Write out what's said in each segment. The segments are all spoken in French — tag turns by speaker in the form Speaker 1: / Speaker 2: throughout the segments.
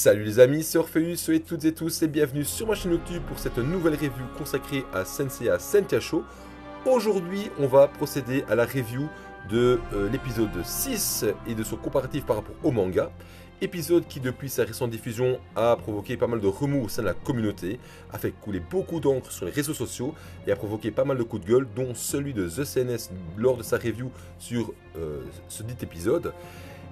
Speaker 1: Salut les amis, c'est Orpheus, soyez toutes et tous et bienvenue sur ma chaîne YouTube pour cette nouvelle review consacrée à Senseiya Sentia Show. Aujourd'hui, on va procéder à la review de l'épisode 6 et de son comparatif par rapport au manga. Épisode qui, depuis sa récente diffusion, a provoqué pas mal de remous au sein de la communauté, a fait couler beaucoup d'encre sur les réseaux sociaux et a provoqué pas mal de coups de gueule, dont celui de The CNS lors de sa review sur ce dit épisode.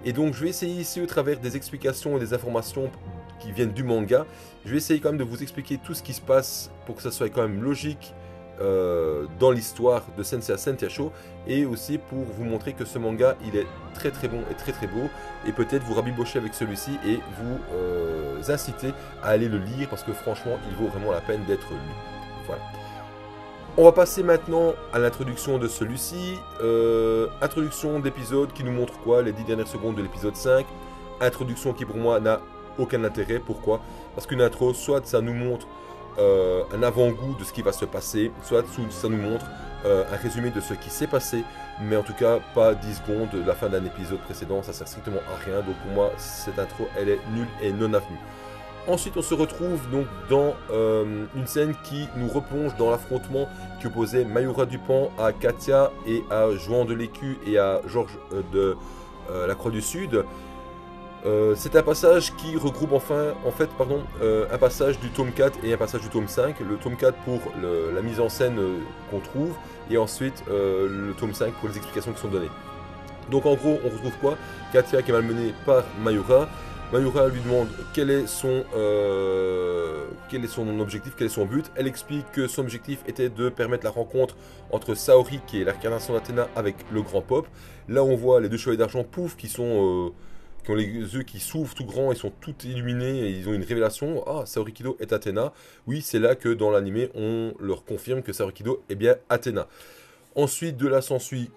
Speaker 1: Et donc je vais essayer ici au travers des explications et des informations qui viennent du manga, je vais essayer quand même de vous expliquer tout ce qui se passe pour que ça soit quand même logique dans l'histoire de Senseiya Sentia Show, et aussi pour vous montrer que ce manga il est très très bon et très très beau, et peut-être vous rabibocher avec celui-ci et vous inciter à aller le lire parce que franchement il vaut vraiment la peine d'être lu. Voilà. On va passer maintenant à l'introduction de celui-ci. Introduction d'épisode qui nous montre quoi? Les 10 dernières secondes de l'épisode 5. Introduction qui pour moi n'a aucun intérêt. Pourquoi? Parce qu'une intro, soit ça nous montre un avant-goût de ce qui va se passer, soit ça nous montre un résumé de ce qui s'est passé, mais en tout cas pas 10 secondes de la fin d'un épisode précédent, ça sert strictement à rien. Donc pour moi cette intro elle est nulle et non avenue. Ensuite, on se retrouve donc dans une scène qui nous replonge dans l'affrontement qui opposait Mayura Dupont à Katia et à Jouan de l'Écu et à Georges de la Croix du Sud. C'est un passage qui regroupe un passage du tome 4 et un passage du tome 5. Le tome 4 pour la mise en scène qu'on trouve, et ensuite le tome 5 pour les explications qui sont données. Donc en gros, on retrouve quoi? Katia qui est malmenée par Mayura. Mayura lui demande quel est son objectif, quel est son but. Elle explique que son objectif était de permettre la rencontre entre Saori, qui est l'incarnation d'Athéna, avec le grand Pop. Là on voit les deux chevaliers d'argent, pouf, qui ont les yeux qui s'ouvrent tout grands, ils sont tout illuminés et ils ont une révélation. Ah, Saori Kido est Athéna. Oui, c'est là que dans l'anime on leur confirme que Saori Kido est bien Athéna. Ensuite de là s'ensuit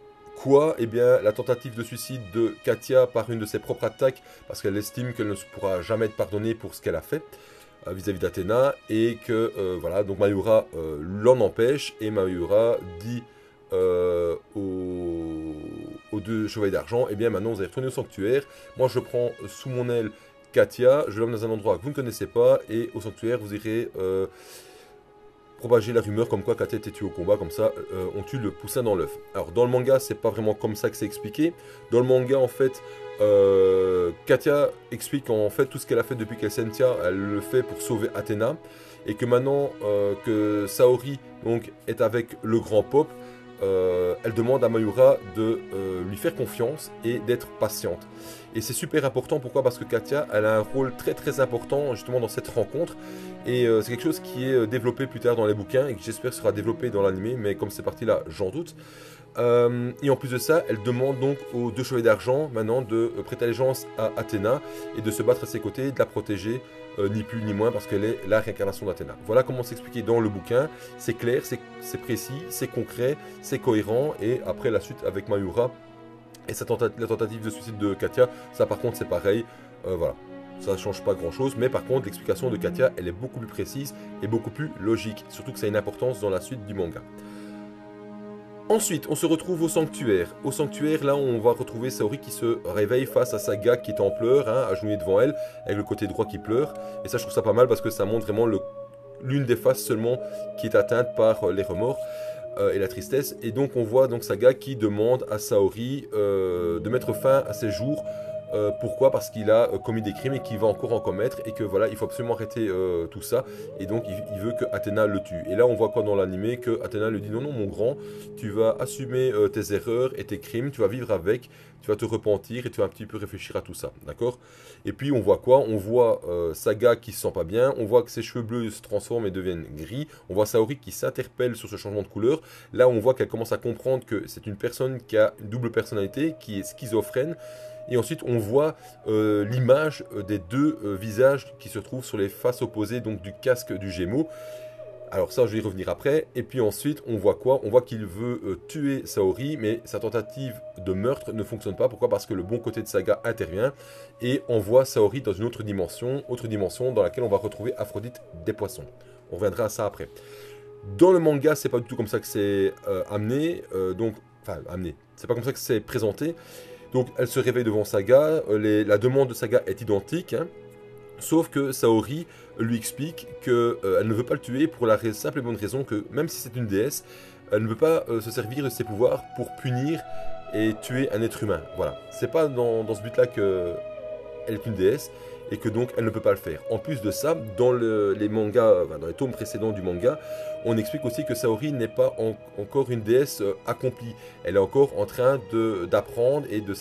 Speaker 1: quoi? Eh bien, la tentative de suicide de Katia par une de ses propres attaques, parce qu'elle estime qu'elle ne pourra jamais être pardonnée pour ce qu'elle a fait vis-à-vis d'Athéna, et que, voilà, donc Mayura l'en empêche, et Mayura dit aux deux chevaliers d'argent, eh bien maintenant vous allez retourner au sanctuaire, moi je prends sous mon aile Katia, je l'emmène dans un endroit que vous ne connaissez pas, et au sanctuaire vous irez propager la rumeur comme quoi Katia était tuée au combat, comme ça on tue le poussin dans l'œuf. Alors dans le manga c'est pas vraiment comme ça que c'est expliqué. Dans le manga en fait Katia explique en fait tout ce qu'elle a fait depuis qu'elle est Sentia, elle le fait pour sauver Athéna, et que maintenant que Saori donc est avec le grand Pop, elle demande à Mayura de lui faire confiance et d'être patiente. Et c'est super important, pourquoi? Parce que Katia, elle a un rôle très très important justement dans cette rencontre, et c'est quelque chose qui est développé plus tard dans les bouquins et qui j'espère sera développé dans l'anime, mais comme c'est parti là, j'en doute. Et en plus de ça, elle demande donc aux deux chevaliers d'argent maintenant de prêter allégeance à Athéna et de se battre à ses côtés et de la protéger, ni plus ni moins, parce qu'elle est la réincarnation d'Athéna. Voilà comment c'est expliqué dans le bouquin, c'est clair, c'est précis, c'est concret, c'est cohérent, et après la suite avec Mayura et la tentative de suicide de Katia, ça par contre c'est pareil, voilà. Ça ne change pas grand chose, mais par contre l'explication de Katia elle est beaucoup plus précise et beaucoup plus logique, surtout que ça a une importance dans la suite du manga. Ensuite, on se retrouve au sanctuaire. Au sanctuaire, là, on va retrouver Saori qui se réveille face à Saga qui est en pleurs, hein, agenouillée devant elle, avec le côté droit qui pleure. Et ça, je trouve ça pas mal parce que ça montre vraiment l'une des faces seulement qui est atteinte par les remords et la tristesse. Et donc, on voit donc Saga qui demande à Saori de mettre fin à ses jours. Pourquoi? Parce qu'il a commis des crimes et qu'il va encore en commettre, et que voilà, il faut absolument arrêter tout ça, et donc il veut que Athéna le tue. Et là on voit quoi dans l'animé? Que Athéna lui dit non non mon grand, tu vas assumer tes erreurs et tes crimes, tu vas vivre avec, tu vas te repentir et tu vas un petit peu réfléchir à tout ça, d'accord? Et puis on voit quoi? On voit Saga qui se sent pas bien, on voit que ses cheveux bleus se transforment et deviennent gris, on voit Saori qui s'interpelle sur ce changement de couleur. Là on voit qu'elle commence à comprendre que c'est une personne qui a une double personnalité, qui est schizophrène. Et ensuite, on voit l'image des deux visages qui se trouvent sur les faces opposées donc du casque du Gémeaux. Alors ça, je vais y revenir après. Et puis ensuite, on voit quoi? On voit qu'il veut tuer Saori, mais sa tentative de meurtre ne fonctionne pas. Pourquoi? Parce que le bon côté de Saga intervient et envoie Saori dans une autre dimension dans laquelle on va retrouver Aphrodite des poissons. On reviendra à ça après. Dans le manga, c'est pas du tout comme ça que c'est amené. C'est pas comme ça que c'est présenté. Donc elle se réveille devant Saga, la demande de Saga est identique, hein. Sauf que Saori lui explique qu'elle ne veut pas le tuer pour la simple et bonne raison que même si c'est une déesse, elle ne veut pas se servir de ses pouvoirs pour punir et tuer un être humain. Voilà, c'est pas dans ce but-là qu'elle est une déesse et que donc elle ne peut pas le faire. En plus de ça, dans les mangas, dans les tomes précédents du manga, on explique aussi que Saori n'est pas encore une déesse accomplie. Elle est encore en train d'apprendre et de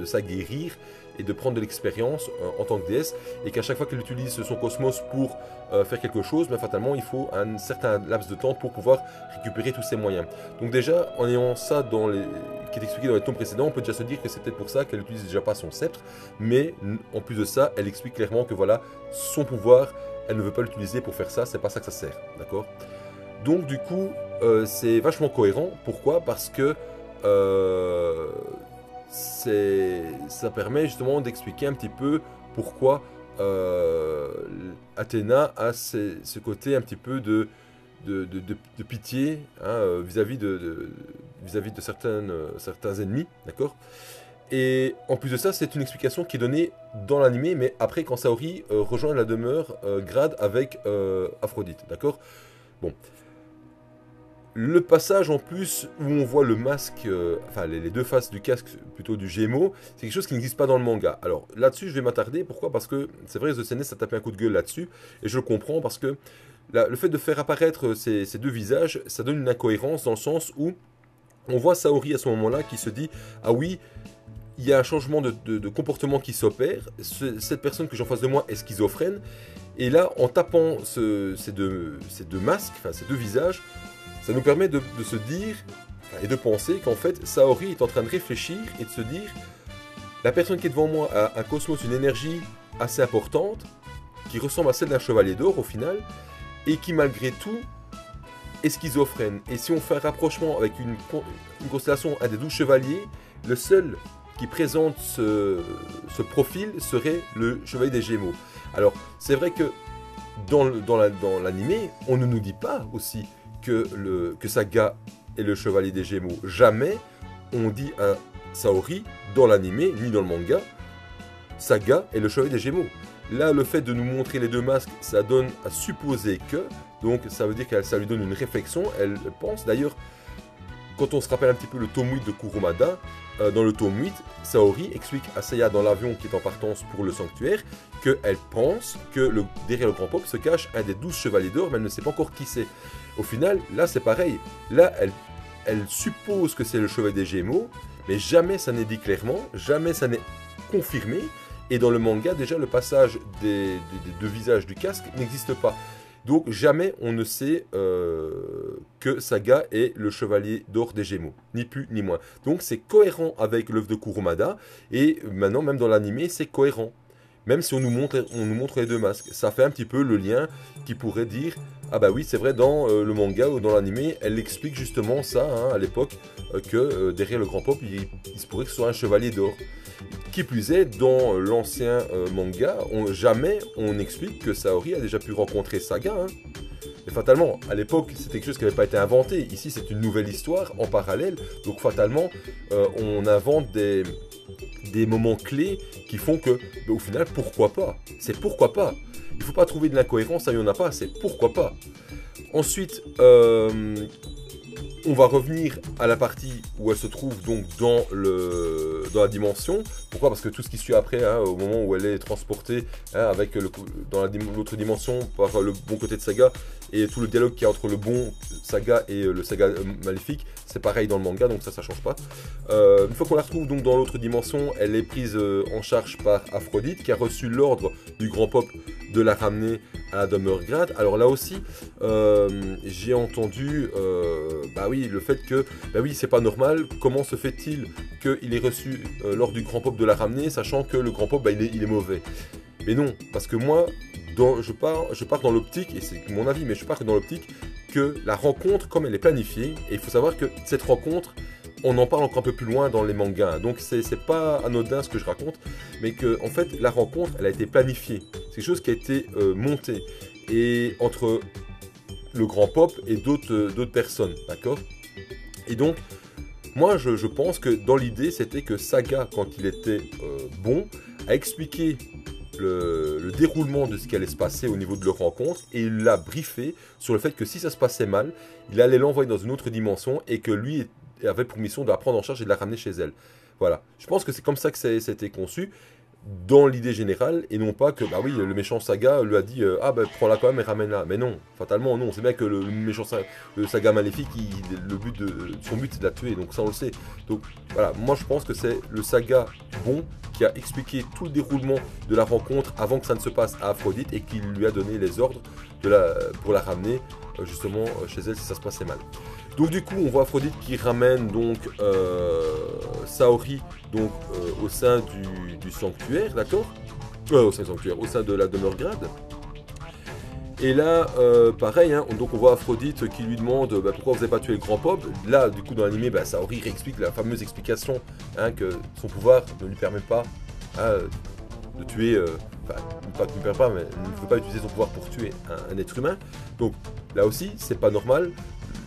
Speaker 1: s'aguerrir et de prendre de l'expérience en tant que déesse, et qu'à chaque fois qu'elle utilise son cosmos pour faire quelque chose, mais fatalement il faut un certain laps de temps pour pouvoir récupérer tous ses moyens. Donc déjà, en ayant ça qui est expliqué dans les tomes précédents, on peut déjà se dire que c'est peut-être pour ça qu'elle n'utilise déjà pas son sceptre, mais en plus de ça, elle explique clairement que voilà, son pouvoir, elle ne veut pas l'utiliser pour faire ça, c'est pas ça que ça sert, d'accord? Donc du coup, c'est vachement cohérent. Pourquoi? Parce que ça permet justement d'expliquer un petit peu pourquoi Athéna a ce côté un petit peu de pitié vis-à-vis de certains ennemis, d'accord? Et en plus de ça, c'est une explication qui est donnée dans l'animé, mais après quand Saori rejoint la demeure Grade avec Aphrodite, d'accord? Bon. Le passage en plus où on voit le masque, enfin les deux faces du casque, plutôt du Gémeaux, c'est quelque chose qui n'existe pas dans le manga. Alors là-dessus je vais m'attarder, pourquoi? Parce que c'est vrai que The CNS a tapé un coup de gueule là-dessus, et je le comprends parce que le fait de faire apparaître ces deux visages, ça donne une incohérence dans le sens où on voit Saori à ce moment-là qui se dit « Ah oui, il y a un changement de comportement qui s'opère, cette personne que j'ai en face de moi est schizophrène, et là en tapant ces deux masques, enfin ces deux visages, ça nous permet de se dire et de penser qu'en fait, Saori est en train de réfléchir et de se dire la personne qui est devant moi a un cosmos, une énergie assez importante, qui ressemble à celle d'un chevalier d'or au final, et qui malgré tout est schizophrène. Et si on fait un rapprochement avec une constellation, un des 12 chevaliers, le seul qui présente ce profil serait le chevalier des Gémeaux. Alors, c'est vrai que dans l'animé, on ne nous dit pas aussi que Saga est le chevalier des Gémeaux. Jamais on dit à Saori, dans l'animé, ni dans le manga, Saga est le chevalier des Gémeaux. Là, le fait de nous montrer les deux masques, ça donne à supposer que, donc ça veut dire que ça lui donne une réflexion, elle pense. D'ailleurs, quand on se rappelle un petit peu le tome 8 de Kurumada, dans le tome 8, Saori explique à Seiya dans l'avion qui est en partance pour le sanctuaire qu'elle pense que derrière le grand pop se cache un des 12 chevaliers d'or, mais elle ne sait pas encore qui c'est. Au final, là c'est pareil. Là, elle suppose que c'est le chevalier des Gémeaux, mais jamais ça n'est dit clairement, jamais ça n'est confirmé. Et dans le manga, déjà, le passage des deux visages du casque n'existe pas. Donc jamais on ne sait que Saga est le chevalier d'or des Gémeaux, ni plus ni moins. Donc c'est cohérent avec l'œuvre de Kurumada, et maintenant même dans l'animé c'est cohérent. Même si on nous montre les deux masques, ça fait un petit peu le lien qui pourrait dire ah bah oui c'est vrai, dans le manga ou dans l'animé elle explique justement ça à l'époque, que derrière le grand pop il se pourrait que ce soit un chevalier d'or. Qui plus est, dans l'ancien manga, jamais on explique que Saori a déjà pu rencontrer Saga. Et fatalement, à l'époque, c'était quelque chose qui n'avait pas été inventé. Ici, c'est une nouvelle histoire en parallèle. Donc fatalement, on invente des moments clés qui font que, au final, pourquoi pas? C'est pourquoi pas. Il ne faut pas trouver de l'incohérence, ça il n'y en a pas, c'est pourquoi pas. Ensuite, on va revenir à la partie où elle se trouve donc dans la dimension. Pourquoi? Parce que tout ce qui suit après, au moment où elle est transportée avec dans l'autre dimension par le bon côté de Saga, et tout le dialogue qu'il y a entre le bon Saga et le Saga maléfique, c'est pareil dans le manga, donc ça change pas. Une fois qu'on la retrouve donc dans l'autre dimension, elle est prise en charge par Aphrodite, qui a reçu l'ordre du grand pop de la ramener à la demeure Grade. Alors là aussi, j'ai entendu, bah oui, le fait que, bah oui, c'est pas normal, comment se fait-il qu'il ait reçu l'ordre du grand pop de la ramener, sachant que le grand pop, bah, il est mauvais. Mais non, parce que moi, je pars dans l'optique, et c'est mon avis, mais je pars dans l'optique que la rencontre, comme elle est planifiée, et il faut savoir que cette rencontre, on en parle encore un peu plus loin dans les mangas, donc c'est pas anodin ce que je raconte, mais que en fait la rencontre elle a été planifiée, c'est quelque chose qui a été monté, et entre le grand pop et d'autres personnes, d'accord? Et donc moi je pense que dans l'idée c'était que Saga, quand il était bon, a expliqué le déroulement de ce qui allait se passer au niveau de leur rencontre, et il l'a briefé sur le fait que si ça se passait mal, il allait l'envoyer dans une autre dimension, et que lui avait pour mission de la prendre en charge et de la ramener chez elle. Voilà, je pense que c'est comme ça que ça a été conçu, dans l'idée générale, et non pas que, bah oui, le méchant Saga lui a dit ah bah prends-la quand même et ramène-la. Mais non, fatalement non, c'est bien que le méchant le Saga maléfique, son but c'est de la tuer, donc ça on le sait. Donc voilà, moi je pense que c'est le Saga bon qui a expliqué tout le déroulement de la rencontre avant que ça ne se passe à Aphrodite, et qui lui a donné les ordres pour la ramener justement chez elle si ça se passait mal. Donc du coup on voit Aphrodite qui ramène donc Saori donc au sein du sanctuaire, d'accord, au sein du sanctuaire, au sein de la demeure Grade. Et là, pareil, hein, donc on voit Aphrodite qui lui demande bah, pourquoi vous n'avez pas tué le grand Pop. Là, du coup, dans l'animé, bah, Saori réexplique la fameuse explication hein, que son pouvoir ne lui permet pas hein, de tuer, enfin, pas qu'il ne permet pas, mais il ne peut pas utiliser son pouvoir pour tuer un être humain. Donc là aussi, c'est pas normal.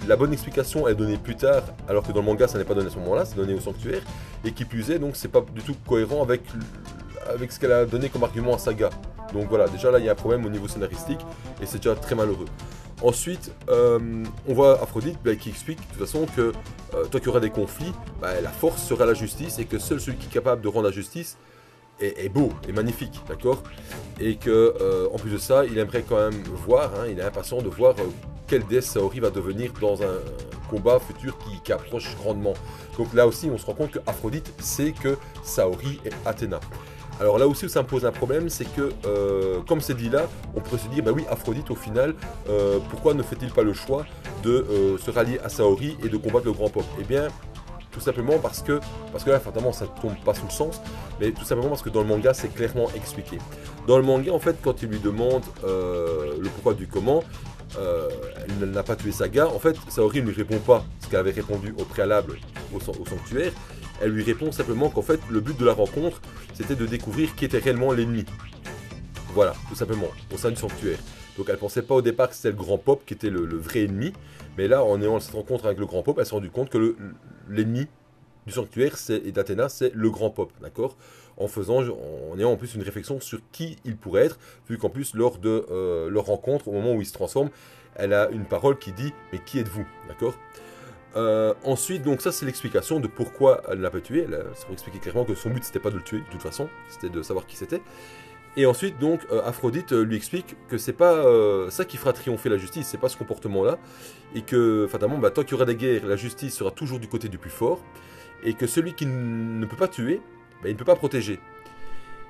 Speaker 1: La bonne explication est donnée plus tard, alors que dans le manga ça n'est pas donné à ce moment-là, c'est donné au sanctuaire, et qui plus est, donc c'est pas du tout cohérent avec ce qu'elle a donné comme argument à Saga. Donc voilà, déjà là il y a un problème au niveau scénaristique, et c'est déjà très malheureux. Ensuite, on voit Aphrodite bah, qui explique de toute façon que tant qu'il y aura des conflits, bah, la force sera la justice, et que seul celui qui est capable de rendre la justice est beau, est magnifique, d'accord. Et que en plus de ça, il aimerait quand même voir, hein, il est impatient de voir quelle déesse Saori va devenir dans un combat futur qui approche grandement. Donc là aussi, on se rend compte que Aphrodite sait que Saori est Athéna. Alors là aussi où ça me pose un problème, c'est que, comme c'est dit là, on pourrait se dire, bah oui, Aphrodite au final, pourquoi ne fait-il pas le choix de se rallier à Saori et de combattre le grand Pop? Eh bien, tout simplement parce que là, fatalement, ça ne tombe pas sous le sens, mais tout simplement parce que dans le manga, c'est clairement expliqué. Dans le manga, en fait, quand il lui demande le pourquoi du comment, elle n'a pas tué Saga, en fait, Saori ne lui répond pas ce qu'elle avait répondu au préalable au sanctuaire. Elle lui répond simplement qu'en fait, le but de la rencontre, c'était de découvrir qui était réellement l'ennemi. Voilà, tout simplement, au sein du sanctuaire. Donc elle ne pensait pas au départ que c'était le grand Pop qui était le vrai ennemi, mais là, en ayant cette rencontre avec le grand Pop, elle s'est rendue compte que l'ennemi du sanctuaire et d'Athéna, c'est le grand Pop, d'accord, en ayant en plus une réflexion sur qui il pourrait être, vu qu'en plus, lors de leur rencontre, au moment où il se transforme, elle a une parole qui dit « Mais qui êtes-vous » d'accord. Ensuite, donc ça c'est l'explication de pourquoi elle ne l'a pas tué. C'est pour expliquer clairement que son but c'était pas de le tuer, de toute façon, c'était de savoir qui c'était. Et ensuite, donc, Aphrodite lui explique que c'est pas ça qui fera triompher la justice, c'est pas ce comportement-là, et que, fatalement, bah, tant qu'il y aura des guerres, la justice sera toujours du côté du plus fort, et que celui qui ne peut pas tuer, bah, il ne peut pas protéger.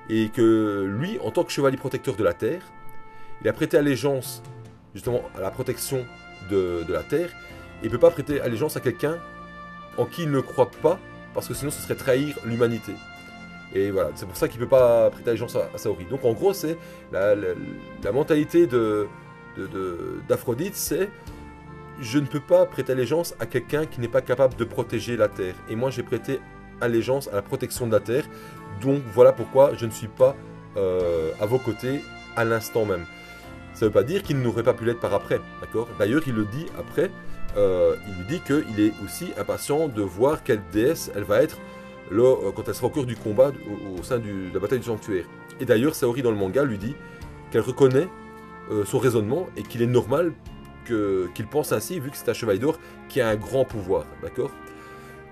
Speaker 1: Et que lui, en tant que chevalier protecteur de la Terre, il a prêté allégeance, justement, à la protection de la Terre, et il ne peut pas prêter allégeance à quelqu'un en qui il ne croit pas, parce que sinon ce serait trahir l'humanité. Et voilà, c'est pour ça qu'il ne peut pas prêter allégeance à Saori. Donc en gros, c'est la mentalité d'Aphrodite, c'est je ne peux pas prêter allégeance à quelqu'un qui n'est pas capable de protéger la Terre. Et moi, j'ai prêté allégeance à la protection de la Terre. Donc voilà pourquoi je ne suis pas à vos côtés à l'instant même. Ça ne veut pas dire qu'il n'aurait pas pu l'être par après, d'accord. D'ailleurs, il le dit après, il lui dit qu'il est aussi impatient de voir quelle déesse elle va être quand elle sera au cœur du combat au sein de la bataille du sanctuaire. Et d'ailleurs, Saori dans le manga lui dit qu'elle reconnaît son raisonnement et qu'il est normal qu'il pense ainsi, vu que c'est un chevalier d'or qui a un grand pouvoir, d'accord.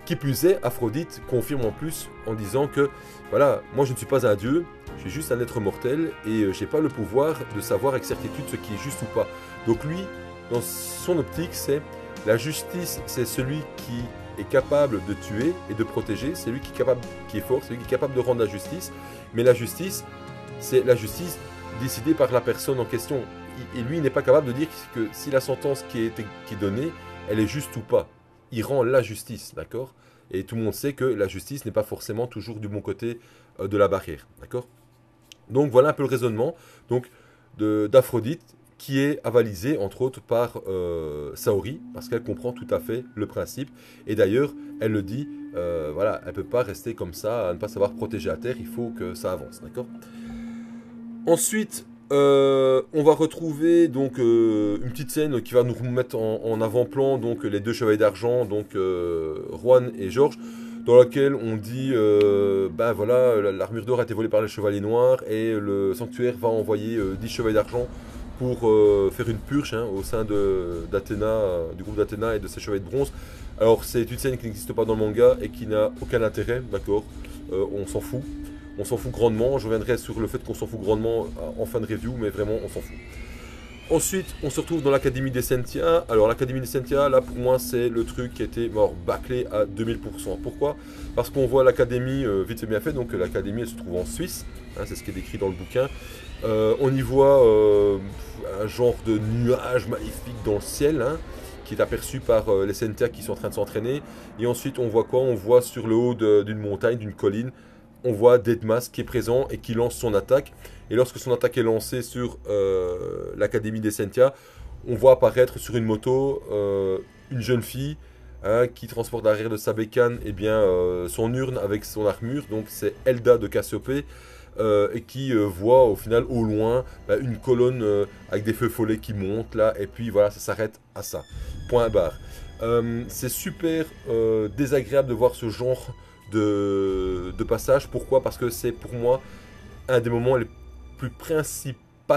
Speaker 1: Qui plus est, Aphrodite confirme en plus en disant que, voilà, moi je ne suis pas un dieu, je suis juste un être mortel et je n'ai pas le pouvoir de savoir avec certitude ce qui est juste ou pas. Donc lui, dans son optique, c'est la justice, c'est celui qui est capable de tuer et de protéger, c'est lui qui est fort, c'est lui qui est capable de rendre la justice, mais la justice, c'est la justice décidée par la personne en question. Et lui, il n'est pas capable de dire que si la sentence qui est donnée, elle est juste ou pas. Il rend la justice, d'accord? Et tout le monde sait que la justice n'est pas forcément toujours du bon côté de la barrière, d'accord? Donc voilà un peu le raisonnement d'Aphrodite, qui est avalisé entre autres par Saori, parce qu'elle comprend tout à fait le principe. Et d'ailleurs, elle le dit, voilà, elle ne peut pas rester comme ça, à ne pas savoir protéger la Terre, il faut que ça avance, d'accord? Ensuite, on va retrouver donc une petite scène qui va nous mettre en avant-plan donc les deux chevaliers d'argent, donc Juan et Georges. dans laquelle on dit, ben voilà, l'armure d'or a été volée par les chevaliers noirs et le sanctuaire va envoyer 10 chevaliers d'argent pour faire une purge hein, au sein d'Athéna, du groupe d'Athéna et de ses chevaliers de bronze. Alors c'est une scène qui n'existe pas dans le manga et qui n'a aucun intérêt, d'accord, on s'en fout. On s'en fout grandement, je reviendrai sur le fait qu'on s'en fout grandement en fin de review, mais vraiment on s'en fout. Ensuite, on se retrouve dans l'Académie des Sentia. Alors l'Académie des Sentia, là pour moi c'est le truc qui a été bâclé à 2000%. Pourquoi? Parce qu'on voit l'Académie vite et bien fait, donc l'Académie elle se trouve en Suisse, hein, c'est ce qui est décrit dans le bouquin. On y voit un genre de nuage maléfique dans le ciel, hein, qui est aperçu par les Sentia qui sont en train de s'entraîner. Et ensuite on voit quoi? On voit sur le haut d'une montagne, d'une colline, on voit Deadmask qui est présent et qui lance son attaque. Et lorsque son attaque est lancée sur l'Académie des Sentia, on voit apparaître sur une moto une jeune fille hein, qui transporte à l'arrière de sa bécane son urne avec son armure. Donc c'est Elda de Cassiopée et qui voit au final au loin une colonne avec des feux follets qui montent là. Et puis voilà, ça s'arrête à ça. Point barre. C'est super désagréable de voir ce genre de passage. Pourquoi? Parce que c'est pour moi un des moments les plus principaux,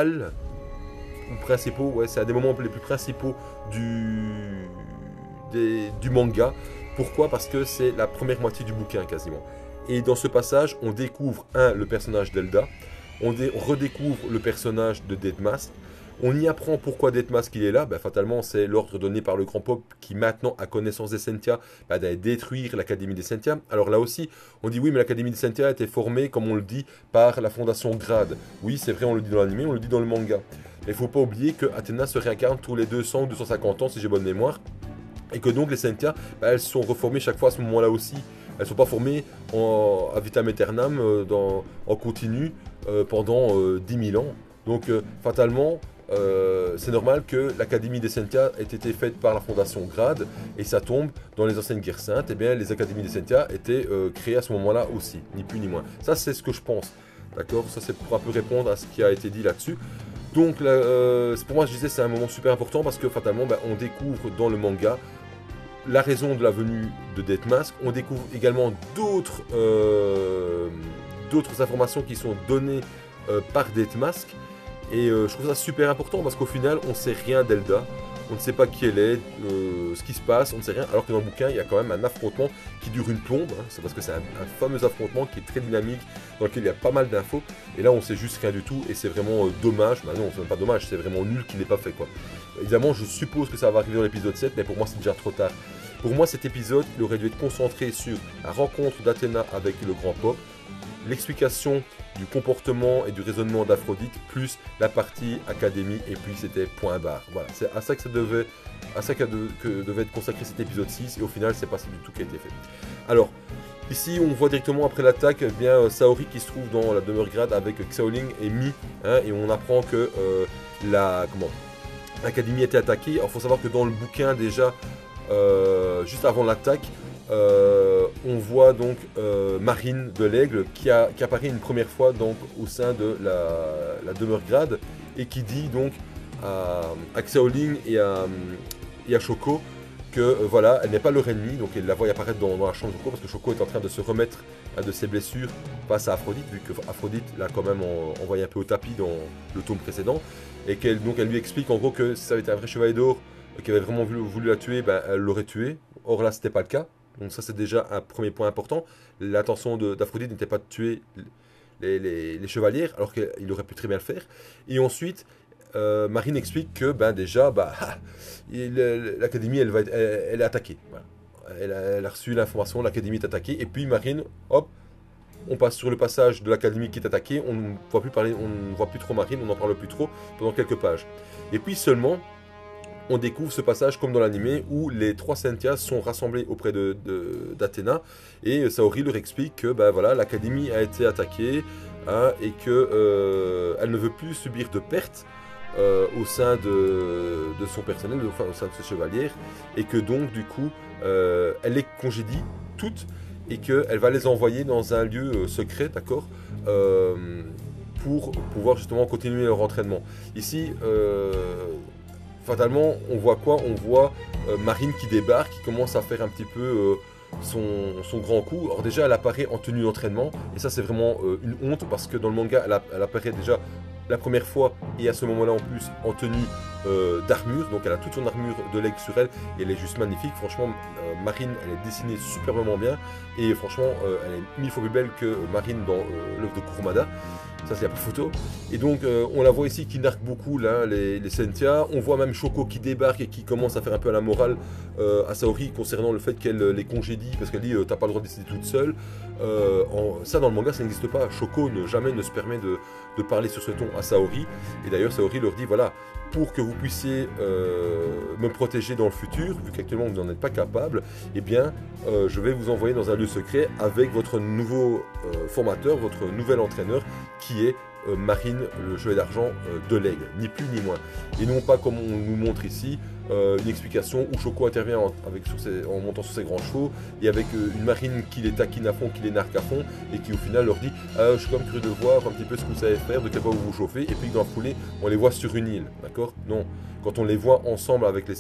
Speaker 1: ouais, c'est un des moments les plus principaux du manga. Pourquoi? Parce que c'est la première moitié du bouquin quasiment. Et dans ce passage, on découvre le personnage d'Elda, on redécouvre le personnage de Deadmask. On y apprend pourquoi Deadmask il est là. Fatalement, c'est l'ordre donné par le Grand Pop qui maintenant a connaissance des Sentia d'aller détruire l'Académie des Sentia. Alors là aussi, on dit oui, mais l'Académie des Sentia a été formée, comme on le dit, par la Fondation Grade. Oui, c'est vrai, on le dit dans l'anime, on le dit dans le manga. Mais il ne faut pas oublier que Athéna se réincarne tous les 200 ou 250 ans, si j'ai bonne mémoire. Et que donc les Sentia, elles sont reformées chaque fois à ce moment-là aussi. Elles ne sont pas formées à vitam aeternam, en continu, pendant 10 000 ans. Donc, fatalement, c'est normal que l'Académie des Sentia ait été faite par la Fondation Grade et ça tombe dans les anciennes guerres saintes. Et bien, les Académies des Sentia étaient créées à ce moment-là aussi, ni plus ni moins. Ça, c'est ce que je pense. D'accord? Ça, c'est pour un peu répondre à ce qui a été dit là-dessus. Donc, pour moi, je disais, c'est un moment super important parce que fatalement, on découvre dans le manga la raison de la venue de Deadmask. On découvre également d'autres informations qui sont données par Deadmask. Et je trouve ça super important parce qu'au final, on ne sait rien d'Elda. On ne sait pas qui elle est, ce qui se passe, on ne sait rien. Alors que dans le bouquin, il y a quand même un affrontement qui dure une plombe. Hein. C'est parce que c'est un fameux affrontement qui est très dynamique, dans lequel il y a pas mal d'infos. Et là, on ne sait juste rien du tout. Et c'est vraiment dommage. Non, c'est même pas dommage, c'est vraiment nul qu'il n'ait pas fait, quoi. Évidemment, je suppose que ça va arriver dans l'épisode 7, mais pour moi, c'est déjà trop tard. Pour moi, cet épisode, il aurait dû être concentré sur la rencontre d'Athéna avec le Grand Pop, l'explication du comportement et du raisonnement d'Aphrodite, plus la partie académie, et puis c'était point barre. Voilà, c'est à ça que devait être consacré cet épisode 6, et au final, c'est pas ça du tout qui a été fait. Alors, ici, on voit directement après l'attaque, Saori qui se trouve dans la demeure Grade avec Xiaoling et Mi, hein, et on apprend que l'Académie a été attaquée. Alors, il faut savoir que dans le bouquin, déjà, juste avant l'attaque, on voit donc Marine de l'Aigle qui apparaît une première fois donc, au sein de la demeure Grade et qui dit donc à Xiaoling et à Shoko que voilà, elle n'est pas leur ennemi, donc elle la voit apparaître dans la chambre de Shoko parce que Shoko est en train de se remettre de ses blessures face à Aphrodite, vu que Aphrodite l'a quand même envoyé un peu au tapis dans le tome précédent, et qu'elle lui explique en gros que si ça avait été un vrai chevalier d'or qui avait vraiment voulu la tuer, elle l'aurait tué. Or là, c'était pas le cas. Donc ça, c'est déjà un premier point important. L'intention d'Aphrodite n'était pas de tuer les chevalières, alors qu'il aurait pu très bien le faire. Et ensuite, Marine explique que déjà, l'Académie, elle est attaquée. Voilà. Elle a reçu l'information, l'Académie est attaquée. Et puis Marine, hop, on passe sur le passage de l'Académie qui est attaquée. On ne voit plus parler, on ne voit plus trop Marine, on n'en parle plus trop pendant quelques pages. Et puis seulement, on découvre ce passage comme dans l'animé où les trois Sentia sont rassemblés auprès d'Athéna et Saori leur explique que voilà, l'Académie a été attaquée hein, et que elle ne veut plus subir de pertes au sein de son personnel, enfin au sein de ses chevalières, et que donc du coup elle les congédie toutes et qu'elle va les envoyer dans un lieu secret, d'accord, pour pouvoir justement continuer leur entraînement. Ici, fatalement, on voit quoi? On voit Marine qui débarque, qui commence à faire un petit peu son grand coup. Alors déjà, elle apparaît en tenue d'entraînement, et ça c'est vraiment une honte, parce que dans le manga, elle apparaît déjà la première fois, et à ce moment-là en plus en tenue d'armure, donc elle a toute son armure de Leg sur elle, et elle est juste magnifique. Franchement, Marine, elle est dessinée superbement bien, et franchement, elle est 1000 fois plus belle que Marine dans l'œuvre de Kurumada. Ça, c'est la photo. Et donc, on la voit ici qui nargue beaucoup là, les Sentia. On voit même Shoko qui débarque et qui commence à faire un peu à la morale à Saori concernant le fait qu'elle les congédie, parce qu'elle dit t'as pas le droit de décider toute seule. Ça, dans le manga, ça n'existe pas. Shoko jamais ne se permet de parler sur ce ton à Saori. Et d'ailleurs, Saori leur dit voilà, pour que vous puissiez me protéger dans le futur, vu qu'actuellement vous n'en êtes pas capable, eh bien, je vais vous envoyer dans un lieu secret avec votre nouveau formateur, votre nouvel entraîneur, qui est Marine, le chevalier d'argent de l'aigle, ni plus ni moins. Et non pas comme on nous montre ici, une explication où Shoko intervient en montant sur ses grands chevaux, et avec une Marine qui les taquine à fond, qui les narque à fond, et qui au final leur dit je suis comme curieux de voir un petit peu ce que vous savez faire, de quel point vous vous chauffez, et puis dans la foulée, on les voit sur une île, d'accord? Non. Quand on les voit ensemble avec les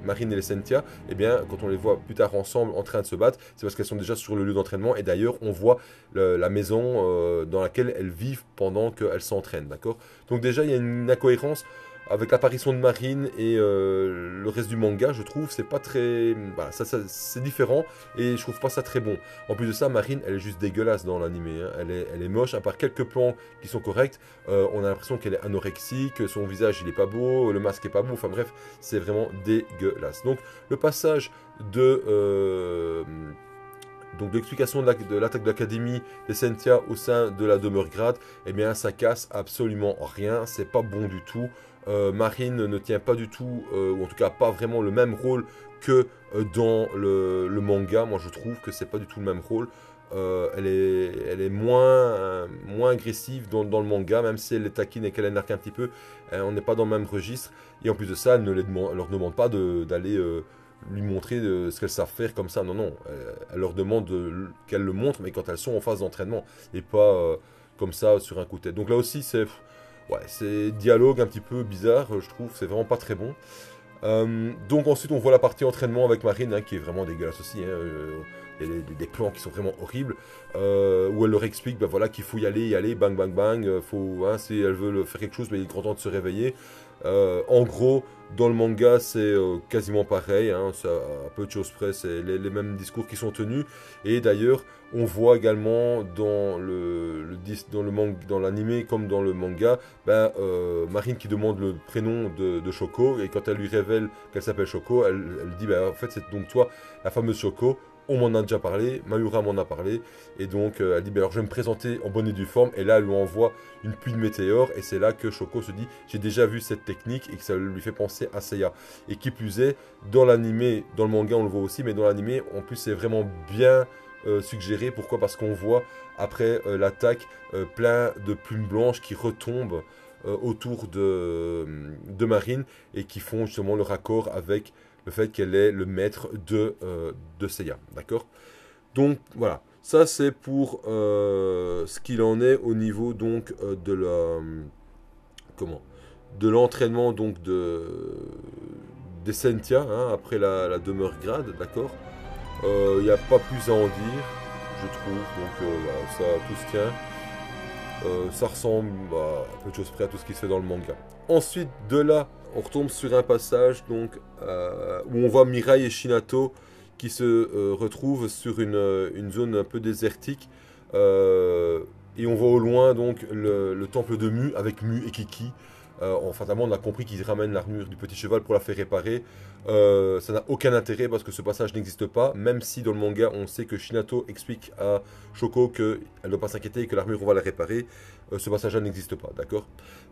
Speaker 1: Marines et les Sentia, eh bien, quand on les voit plus tard ensemble en train de se battre, c'est parce qu'elles sont déjà sur le lieu d'entraînement, et d'ailleurs, on voit la maison dans laquelle elles vivent pendant qu'elles s'entraînent, d'accord? Donc déjà, il y a une incohérence avec l'apparition de Marine et le reste du manga, je trouve, c'est pas très... Voilà, c'est différent, et je trouve pas ça très bon. En plus de ça, Marine, elle est juste dégueulasse dans l'animé, hein. Elle est moche, à part quelques plans qui sont corrects, on a l'impression qu'elle est anorexique, son visage il est pas beau, le masque est pas beau, enfin bref, c'est vraiment dégueulasse. Donc, le passage de l'explication de l'attaque de l'académie des Sentia au sein de la demeure Grade, eh bien ça casse absolument rien, c'est pas bon du tout. Marine ne tient pas du tout, ou en tout cas pas vraiment le même rôle que dans le manga. Moi je trouve que c'est pas du tout le même rôle. Elle est moins agressive dans le manga, même si elle les taquine et qu'elle les narque un petit peu, on n'est pas dans le même registre. Et en plus de ça, elle ne leur demande pas d'aller lui montrer ce qu'elles savent faire comme ça. Non, non, elle leur demande qu'elles le montrent, mais quand elles sont en phase d'entraînement, et pas comme ça sur un coup de tête. Donc là aussi, c'est dialogue un petit peu bizarre, je trouve, c'est vraiment pas très bon. Donc ensuite, on voit la partie entraînement avec Marine, hein, qui est vraiment dégueulasse aussi. Il y a des plans qui sont vraiment horribles, où elle leur explique voilà, qu'il faut y aller, bang, bang, bang. Si elles veulent faire quelque chose, mais il est grand temps de se réveiller. En gros, dans le manga, c'est quasiment pareil, hein, à peu de choses près, c'est les mêmes discours qui sont tenus. Et d'ailleurs, on voit également dans l'anime comme dans le manga, Marine qui demande le prénom de Shoko, et quand elle lui révèle qu'elle s'appelle Shoko, elle dit en fait c'est donc toi, la fameuse Shoko. On m'en a déjà parlé, Mayura m'en a parlé, et donc elle dit alors je vais me présenter en bonne et due forme, et là elle lui envoie une pluie de météores, et c'est là que Shoko se dit j'ai déjà vu cette technique, et que ça lui fait penser à Seiya. Et qui plus est, dans l'animé, dans le manga on le voit aussi, mais dans l'animé en plus c'est vraiment bien suggéré. Pourquoi? Parce qu'on voit après l'attaque plein de plumes blanches qui retombent autour de Marine, et qui font justement le raccord avec le fait qu'elle est le maître de Seiya, d'accord? Donc voilà, ça c'est pour ce qu'il en est au niveau donc de l'entraînement donc des Sentia, hein, après la demeure Grade, d'accord? Il n'y a pas plus à en dire, je trouve, donc voilà, ça tout se tient. Ça ressemble à peu de choses près à tout ce qui se fait dans le manga. Ensuite, de là, on retombe sur un passage donc, où on voit Mirai et Shinato qui se retrouvent sur une zone un peu désertique. Et on voit au loin donc le temple de Mu avec Mu et Kiki. Fatalement, on a compris qu'ils ramènent l'armure du petit cheval pour la faire réparer. Ça n'a aucun intérêt parce que ce passage n'existe pas, même si dans le manga on sait que Shinato explique à Shoko qu'elle ne doit pas s'inquiéter et que l'armure on va la réparer. Ce passage-là n'existe pas, d'accord?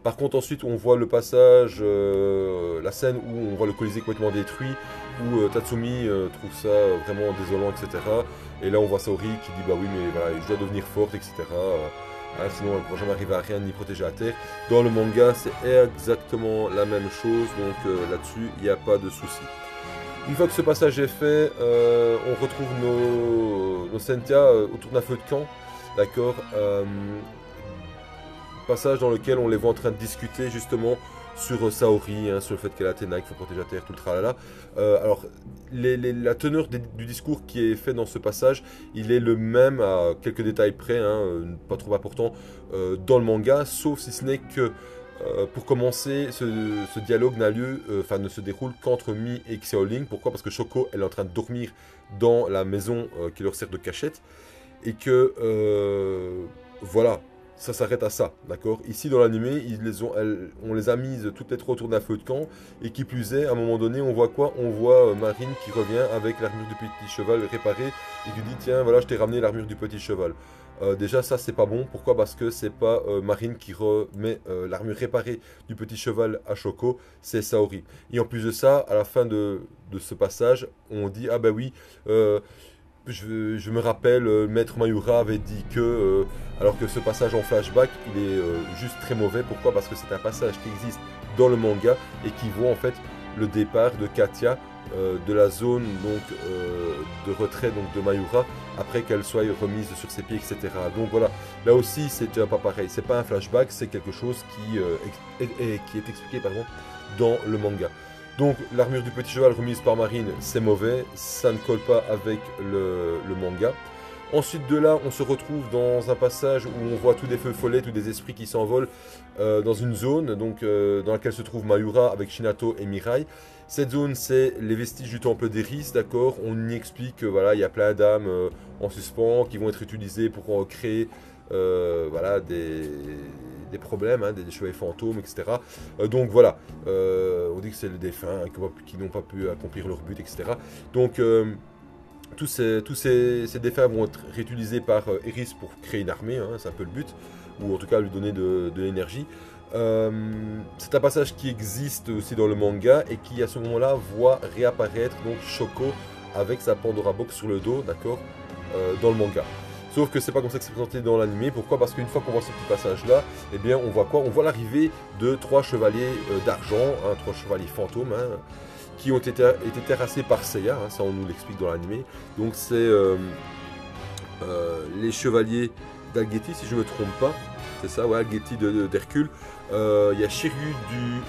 Speaker 1: Par contre, ensuite on voit le passage, la scène où on voit le Colisée complètement détruit, où Tatsumi trouve ça vraiment désolant, etc. Et là on voit Saori qui dit bah oui, mais voilà, je dois devenir forte, etc. Sinon elle ne pourra jamais arriver à rien ni protéger la terre. Dans le manga c'est exactement la même chose, donc là-dessus il n'y a pas de souci. Une fois que ce passage est fait, on retrouve nos Sentia autour d'un feu de camp, d'accord, passage dans lequel on les voit en train de discuter justement sur Saori, hein, sur le fait qu'elle a Athéna, qu'il faut protéger la Terre, tout le tralala. Alors, la teneur du discours qui est fait dans ce passage, il est le même à quelques détails près, hein, pas trop important, dans le manga, sauf si ce n'est que pour commencer, ce dialogue n'a lieu, enfin ne se déroule qu'entre Mi et Xiaoling. Pourquoi? Parce que Shoko, elle est en train de dormir dans la maison qui leur sert de cachette. Et que, voilà, ça s'arrête à ça, d'accord? Ici, dans l'animé, on les a mises toutes les trois autour d'un feu de camp. Et qui plus est, à un moment donné, on voit quoi? On voit Marine qui revient avec l'armure du petit cheval réparée. Et qui dit, tiens, voilà, je t'ai ramené l'armure du petit cheval. Déjà ça c'est pas bon, pourquoi? Parce que c'est pas Marine qui remet l'armure réparée du petit cheval à Shoko, c'est Saori. Et en plus de ça, à la fin de ce passage, on dit ah bah oui, je me rappelle, Maître Mayura avait dit que, alors que ce passage en flashback, il est juste très mauvais, pourquoi? Parce que c'est un passage qui existe dans le manga et qui voit en fait le départ de Katia de la zone donc, de retrait donc, de Mayura après qu'elle soit remise sur ses pieds, etc. Donc voilà, là aussi c'est déjà pas pareil, c'est pas un flashback, c'est quelque chose qui est expliqué pardon, dans le manga. Donc l'armure du petit cheval remise par Marine, c'est mauvais, ça ne colle pas avec le manga. Ensuite de là, on se retrouve dans un passage où on voit tous des feux follets, tous des esprits qui s'envolent dans une zone donc, dans laquelle se trouve Mayura avec Shinato et Mirai. Cette zone, c'est les vestiges du temple d'Eris, d'accord? On y explique que voilà, il y a plein d'âmes en suspens qui vont être utilisées pour créer voilà, des problèmes, hein, des chevaliers fantômes, etc. Donc voilà, on dit que c'est les défunts qui n'ont pas pu accomplir leur but, etc. Donc tous ces défunts vont être réutilisés par Eris pour créer une armée, hein, c'est un peu le but, ou en tout cas lui donner de l'énergie. C'est un passage qui existe aussi dans le manga et qui à ce moment-là voit réapparaître donc Shoko avec sa Pandora Box sur le dos, d'accord, dans le manga. Sauf que c'est pas comme ça que c'est présenté dans l'anime. Pourquoi? Parce qu'une fois qu'on voit ce petit passage-là, eh bien on voit quoi? On voit l'arrivée de 3 chevaliers d'argent, hein, 3 chevaliers fantômes, hein, qui ont été terrassés par Seiya, hein, ça on nous l'explique dans l'anime. Donc c'est les chevaliers d'Algeti, si je ne me trompe pas. C'est ça, ouais, Algeti d'Hercule. Il y a Shiryu du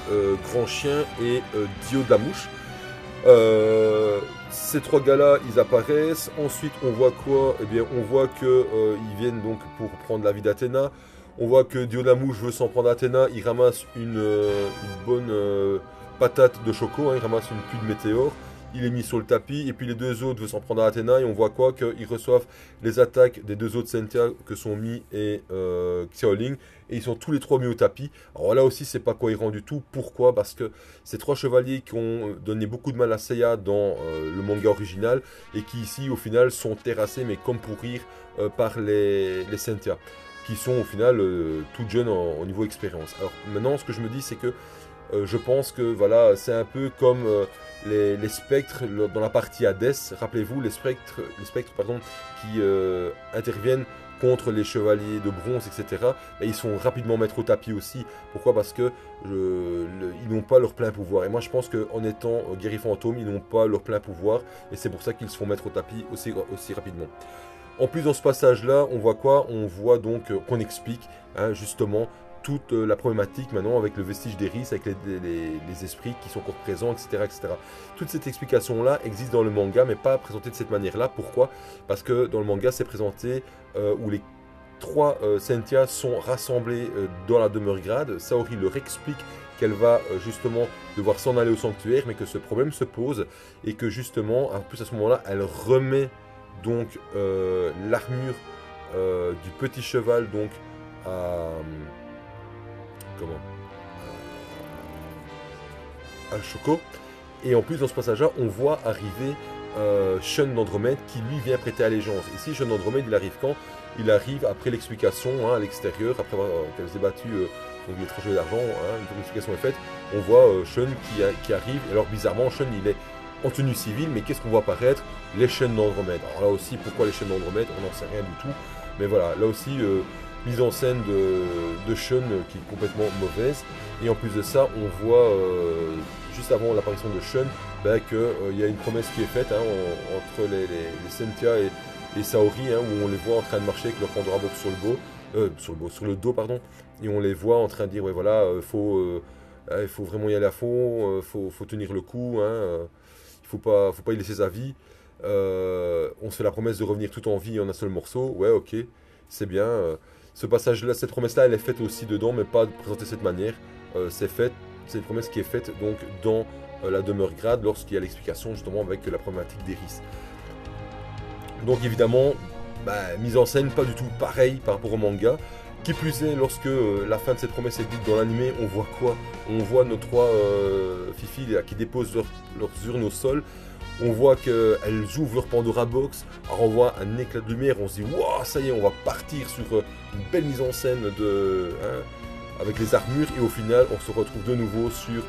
Speaker 1: Grand Chien et Dio de la Mouche. Ces 3 gars-là, ils apparaissent. Ensuite, on voit quoi? Eh bien, on voit que ils viennent donc pour prendre la vie d'Athéna. On voit que Dio de la Mouche veut s'en prendre à Athéna. Il ramasse une bonne patate de Shoko. Hein, il ramasse une pluie de météores. Il est mis sur le tapis, et puis les 2 autres veulent s'en prendre à Athéna, et on voit quoi? Qu'ils reçoivent les attaques des 2 autres Sentia, que sont Mi et Xiaoling, et ils sont tous les 3 mis au tapis. Alors là aussi, c'est pas cohérent du tout. Pourquoi? Parce que ces 3 chevaliers qui ont donné beaucoup de mal à Seiya dans le manga original, et qui ici, au final, sont terrassés, mais comme pour rire, par les Sentia, qui sont au final toutes jeunes au niveau expérience. Alors maintenant, ce que je me dis, c'est que je pense que voilà, c'est un peu comme les spectres dans la partie Hades. Rappelez-vous, les spectres pardon, qui interviennent contre les chevaliers de bronze, etc. Et ils sont rapidement mettre au tapis aussi. Pourquoi? Parce que ils n'ont pas leur plein pouvoir. Et moi, je pense qu'en étant guerriers fantômes, ils n'ont pas leur plein pouvoir. Et c'est pour ça qu'ils se font mettre au tapis aussi rapidement. En plus, dans ce passage-là, on voit quoi? On voit donc qu'on explique hein, justement toute la problématique maintenant avec le vestige d'Eris, avec les esprits qui sont encore présents, etc., etc. Toute cette explication-là existe dans le manga, mais pas présentée de cette manière-là. Pourquoi? Parce que dans le manga, c'est présenté où les 3 Sentia sont rassemblés dans la demeure grade. Saori leur explique qu'elle va justement devoir s'en aller au sanctuaire, mais que ce problème se pose, et que justement, en plus à ce moment-là, elle remet donc l'armure du petit cheval donc à Shoko. Et en plus dans ce passage-là, on voit arriver Shun d'Andromède qui lui vient prêter allégeance. Ici, Shun d'Andromède, il arrive quand? Il arrive après l'explication hein, à l'extérieur, après qu'elle s'est battue donc les 3 cheveux d'argent, hein, une fois que l'explication est faite, on voit Shun qui arrive. Alors bizarrement, Shun il est en tenue civile, mais qu'est-ce qu'on voit apparaître? Les chaînes d'Andromède. Alors là aussi, pourquoi les chaînes d'Andromède? On n'en sait rien du tout. Mais voilà, là aussi, mise en scène de Shun qui est complètement mauvaise. Et en plus de ça, on voit, juste avant l'apparition de Shun, ben, qu'il y a une promesse qui est faite hein, entre les Sentia et Saori, hein, où on les voit en train de marcher avec leur Pandora Box sur le dos, pardon. Et on les voit en train de dire, ouais voilà, faut Il faut vraiment y aller à fond, faut tenir le coup, hein, il faut pas y laisser sa vie. On se fait la promesse de revenir tout en vie en un seul morceau. Ouais, ok, c'est bien. Ce passage-là, cette promesse-là, elle est faite aussi dedans, mais pas présentée de cette manière. C'est une promesse qui est faite donc dans la demeure Grade lorsqu'il y a l'explication justement avec la problématique d'Eris. Donc évidemment, mise en scène pas du tout pareil par rapport au manga. Qui plus est, lorsque la fin de cette promesse est dite dans l'animé, on voit quoi? On voit nos trois filles qui déposent leurs urnes au sol. On voit qu'elles ouvrent leur Pandora Box. Alors on voit un éclat de lumière, on se dit waouh, ça y est, on va partir sur une belle mise en scène avec les armures. Et au final, on se retrouve de nouveau sur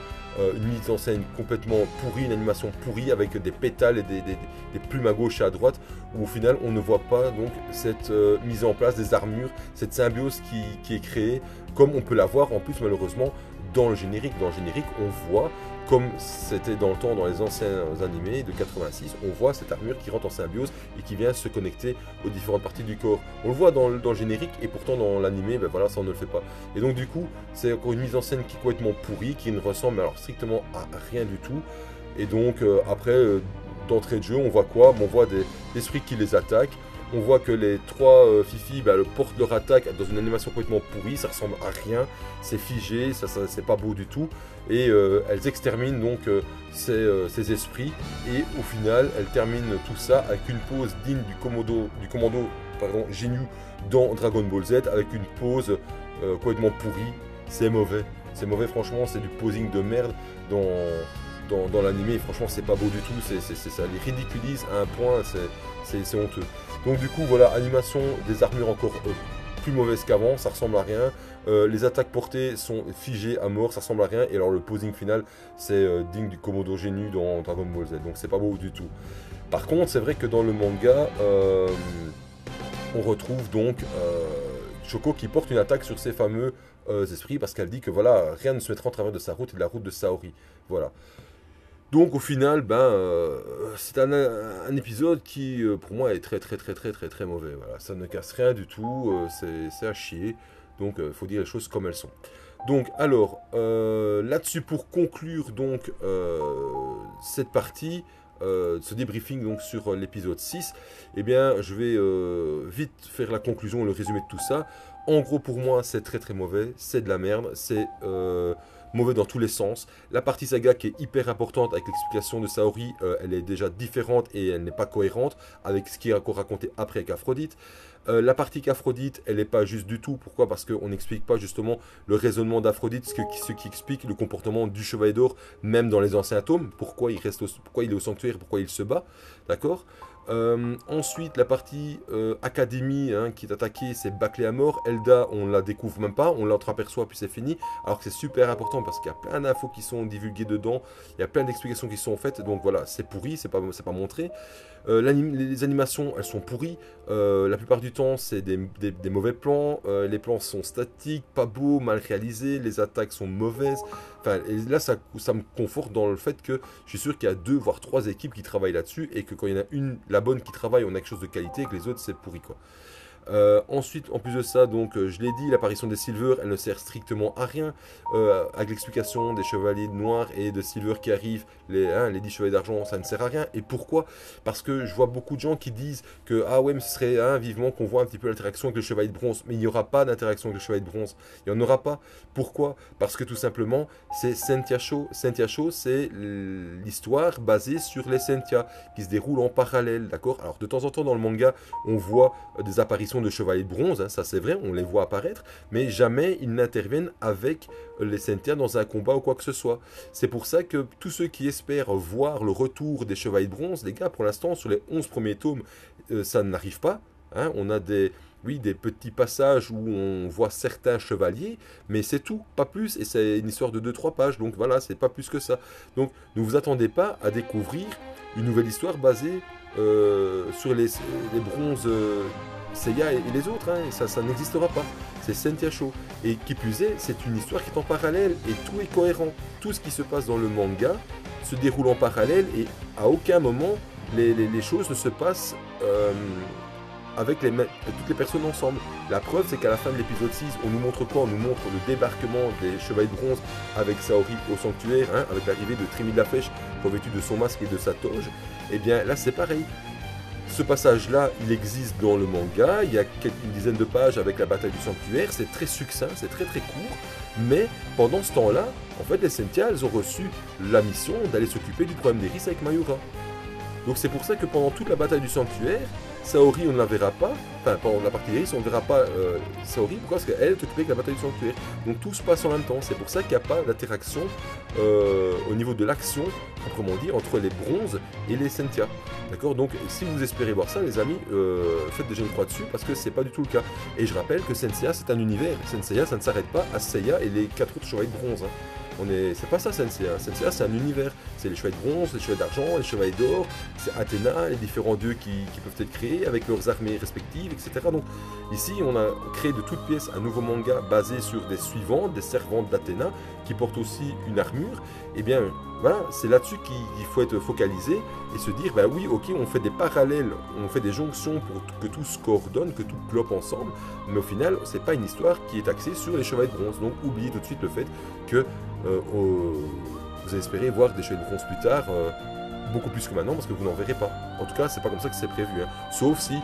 Speaker 1: une mise en scène complètement pourrie, une animation pourrie avec des pétales et des plumes à gauche et à droite, où au final on ne voit pas donc cette mise en place des armures, cette symbiose qui est créée, comme on peut la voir en plus malheureusement dans le générique. Dans le générique, on voit, comme c'était dans le temps dans les anciens animés de 86, on voit cette armure qui rentre en symbiose et qui vient se connecter aux différentes parties du corps. On le voit dans le générique et pourtant dans l'animé, voilà, ça on ne le fait pas. Et donc du coup, c'est encore une mise en scène qui est complètement pourrie, qui ne ressemble alors strictement à rien du tout. Et donc après, d'entrée de jeu, on voit quoi? On voit des esprits qui les attaquent. On voit que les trois filles portent leur attaque dans une animation complètement pourrie, ça ressemble à rien, c'est figé, c'est pas beau du tout. Et elles exterminent donc ces esprits. Et au final, elles terminent tout ça avec une pose digne du commando Ginyu dans Dragon Ball Z, avec une pose complètement pourrie. C'est mauvais, franchement, c'est du posing de merde dans l'animé. Franchement, c'est pas beau du tout, ça les ridiculise à un point, c'est honteux. Donc du coup, voilà, animation des armures encore plus mauvaise qu'avant, ça ressemble à rien. Les attaques portées sont figées à mort, ça ressemble à rien. Et alors le posing final, c'est digne du Komodo Genu dans Dragon Ball Z. Donc c'est pas beau du tout. Par contre, c'est vrai que dans le manga, on retrouve donc Choco qui porte une attaque sur ces fameux esprits, parce qu'elle dit que voilà, rien ne se mettra en travers de sa route et de la route de Saori. Voilà. Donc au final, c'est un épisode qui, pour moi, est très mauvais. Voilà, ça ne casse rien du tout, c'est à chier. Donc il faut dire les choses comme elles sont. Donc alors, là-dessus pour conclure donc cette partie, ce débriefing donc sur l'épisode 6, eh bien je vais vite faire la conclusion et le résumé de tout ça. En gros pour moi c'est très mauvais, c'est de la merde, c'est mauvais dans tous les sens. La partie saga qui est hyper importante avec l'explication de Saori, elle est déjà différente et elle n'est pas cohérente avec ce qui est encore raconté après avec Aphrodite. La partie qu'Aphrodite, elle n'est pas juste du tout. Pourquoi? Parce qu'on n'explique pas justement le raisonnement d'Aphrodite, ce qui explique le comportement du Chevalier d'Or, même dans les anciens tomes. Pourquoi il est au sanctuaire, pourquoi il se bat. D'accord? Ensuite, la partie Académie qui est attaquée, c'est bâclé à mort. Elda, on la découvre même pas, on l'entreaperçoit puis c'est fini. Alors que c'est super important parce qu'il y a plein d'infos qui sont divulguées dedans, il y a plein d'explications qui sont faites. Donc voilà, c'est pourri, c'est pas montré. Les animations, elles sont pourries. La plupart du temps, c'est des mauvais plans. Les plans sont statiques, pas beaux, mal réalisés. Les attaques sont mauvaises. Enfin, et là, ça me conforte dans le fait que je suis sûr qu'il y a 2 voire 3 équipes qui travaillent là-dessus et que quand il y en a une, la bonne qui travaille, on a quelque chose de qualité et que les autres, c'est pourri, quoi. Ensuite, en plus de ça, donc je l'ai dit, l'apparition des Silver, elle ne sert strictement à rien. Avec l'explication des chevaliers noirs et de Silver qui arrivent, les 10 chevaliers d'argent, ça ne sert à rien. Et pourquoi? Parce que je vois beaucoup de gens qui disent que ah ouais, mais ce serait vivement qu'on voit un petit peu l'interaction avec le chevalier de bronze. Mais il n'y aura pas d'interaction avec le chevalier de bronze. Il n'y en aura pas. Pourquoi? Parce que tout simplement, c'est Sentia Show. Sentia Show, c'est l'histoire basée sur les Sentia qui se déroule en parallèle, d'accord? Alors de temps en temps dans le manga, on voit des apparitions de chevaliers de bronze, ça c'est vrai, on les voit apparaître, mais jamais ils n'interviennent avec les Sentia dans un combat ou quoi que ce soit. C'est pour ça que tous ceux qui espèrent voir le retour des chevaliers de bronze, les gars, pour l'instant, sur les 11 premiers tomes, ça n'arrive pas. On a des petits passages où on voit certains chevaliers, mais c'est tout, pas plus, et c'est une histoire de 2-3 pages, donc voilà, c'est pas plus que ça. Donc ne vous attendez pas à découvrir une nouvelle histoire basée sur les bronzes Seiya et les autres, ça n'existera pas. C'est Sentia Show. Et qui plus est, c'est une histoire qui est en parallèle et tout est cohérent. Tout ce qui se passe dans le manga se déroule en parallèle et à aucun moment les choses ne se passent avec toutes les personnes ensemble. La preuve, c'est qu'à la fin de l'épisode 6, on nous montre quoi? On nous montre le débarquement des Chevaliers de Bronze avec Saori au sanctuaire, hein, avec l'arrivée de Trémie de la Flèche, revêtu de son masque et de sa toge. Et bien là, c'est pareil. Ce passage-là, il existe dans le manga, il y a une dizaine de pages avec la bataille du sanctuaire, c'est très succinct, c'est très très court, mais pendant ce temps-là, en fait, les Sentia, elles ont reçu la mission d'aller s'occuper du problème d'Eris avec Mayura. Donc c'est pour ça que pendant toute la bataille du sanctuaire, Saori, on ne la verra pas, enfin pendant la partie d'Eris, on ne verra pas Saori, pourquoi? Parce qu'elle est occupée avec la bataille du sanctuaire. Donc tout se passe en même temps, c'est pour ça qu'il n'y a pas d'interaction au niveau de l'action, proprement dit, entre les bronzes et les Sentia. D'accord? Donc si vous espérez voir ça, les amis, faites déjà une croix dessus, parce que c'est pas du tout le cas. Et je rappelle que Senseiya, c'est un univers. Senseiya, ça ne s'arrête pas à Seiya et les 4 autres chevaliers de bronze. Hein. C'est pas ça Senseiya. Senseiya, c'est un univers. C'est les chevaliers de bronze, les chevaliers d'argent, les chevaliers d'or, c'est Athéna, les différents dieux qui peuvent être créés avec leurs armées respectives, etc. Donc ici, on a créé de toutes pièces un nouveau manga basé sur des suivantes, des servantes d'Athéna, qui portent aussi une armure. Et bien, voilà, c'est là-dessus qu'il faut être focalisé et se dire, bah oui, ok, on fait des parallèles, on fait des jonctions pour que tout se coordonne, que tout clope ensemble, mais au final, c'est pas une histoire qui est axée sur les chevaliers de bronze. Donc oubliez tout de suite le fait que vous espérez voir des chevaliers de bronze plus tard, beaucoup plus que maintenant, parce que vous n'en verrez pas. En tout cas, c'est pas comme ça que c'est prévu. Hein. Sauf si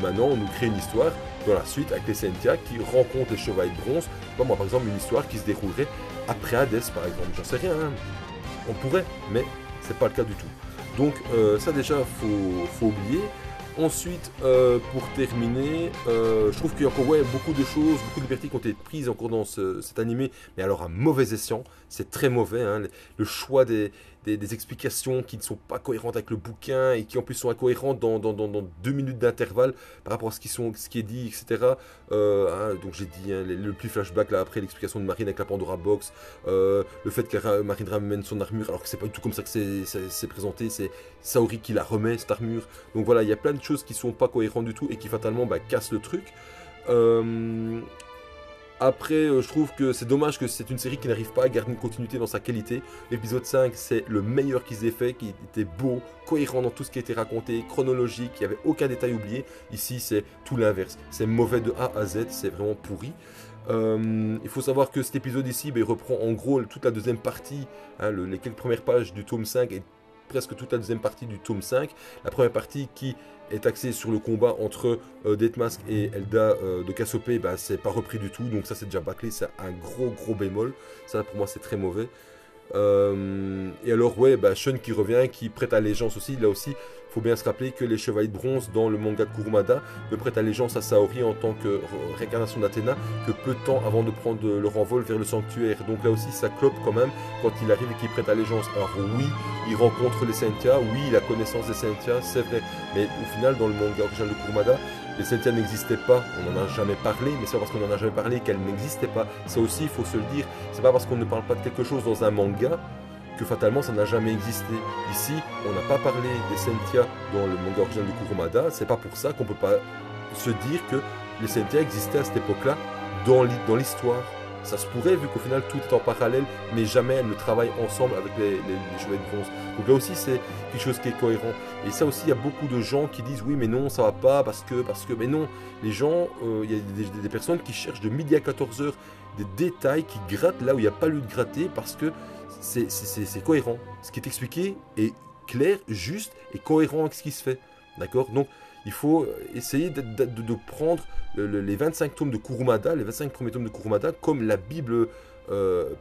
Speaker 1: maintenant on nous crée une histoire dans la suite avec les Sentia qui rencontrent les chevaliers de bronze. Comme moi, par exemple, une histoire qui se déroulerait après Hadès, par exemple. J'en sais rien. Hein. On pourrait, mais c'est pas le cas du tout. Donc ça déjà, faut oublier. Ensuite, pour terminer, je trouve qu'il y a encore beaucoup de choses, beaucoup de libertés qui ont été prises encore dans cet animé, mais alors à mauvais escient, c'est très mauvais, hein, le choix des explications qui ne sont pas cohérentes avec le bouquin et qui en plus sont incohérentes dans 2 minutes d'intervalle par rapport à ce qui est dit, etc. Hein, donc j'ai dit hein, le plus flashback là après l'explication de Marine avec la Pandora Box, le fait que Marine ramène son armure alors que c'est pas du tout comme ça que c'est présenté, c'est Saori qui la remet cette armure. Donc voilà, il y a plein de choses qui sont pas cohérentes du tout et qui fatalement cassent le truc. Après, je trouve que c'est dommage que c'est une série qui n'arrive pas à garder une continuité dans sa qualité. L'épisode 5, c'est le meilleur qu'ils aient fait, qui était beau, cohérent dans tout ce qui a été raconté, chronologique, il n'y avait aucun détail oublié. Ici, c'est tout l'inverse. C'est mauvais de A à Z, c'est vraiment pourri. Il faut savoir que cet épisode ici, il reprend en gros toute la deuxième partie, hein, les quelques premières pages du tome 5 et presque toute la deuxième partie du tome 5. La première partie qui est axée sur le combat entre Deathmask et Elda de Cassiope, c'est pas repris du tout, donc ça c'est déjà bâclé, c'est un gros bémol, ça pour moi c'est très mauvais. Et alors ouais, Shun qui revient, qui prête allégeance aussi, là aussi, faut bien se rappeler que les chevaliers de bronze dans le manga de Kurumada ne prêtent allégeance à Saori en tant que réincarnation d'Athéna que peu de temps avant de prendre leur envol vers le sanctuaire. Donc là aussi ça clope quand même quand il arrive et qu'il prête allégeance. Alors oui, il rencontre les Sentia, oui, il a connaissance des Sentia, c'est vrai, mais au final dans le manga original de Kurumada, les Sentia n'existaient pas, on n'en a jamais parlé, mais c'est pas parce qu'on n'en a jamais parlé qu'elles n'existaient pas. Ça aussi, il faut se le dire, c'est pas parce qu'on ne parle pas de quelque chose dans un manga que fatalement ça n'a jamais existé. Ici, on n'a pas parlé des Sentia dans le manga original de Kurumada, c'est pas pour ça qu'on peut pas se dire que les Sentia existaient à cette époque-là dans l'histoire. Ça se pourrait, vu qu'au final tout est en parallèle, mais jamais elles ne travaillent ensemble avec les chevaliers de bronze. Donc là aussi, c'est quelque chose qui est cohérent. Et ça aussi, il y a beaucoup de gens qui disent oui, mais non, ça va pas, parce que, mais non. Les gens, il y a des personnes qui cherchent de midi à 14h des détails, qui grattent là où il n'y a pas lieu de gratter, parce que c'est cohérent. Ce qui est expliqué est clair, juste et cohérent avec ce qui se fait. D'accord? Donc, il faut essayer de prendre les 25 tomes de Kurumada, les 25 premiers tomes de Kurumada, comme la Bible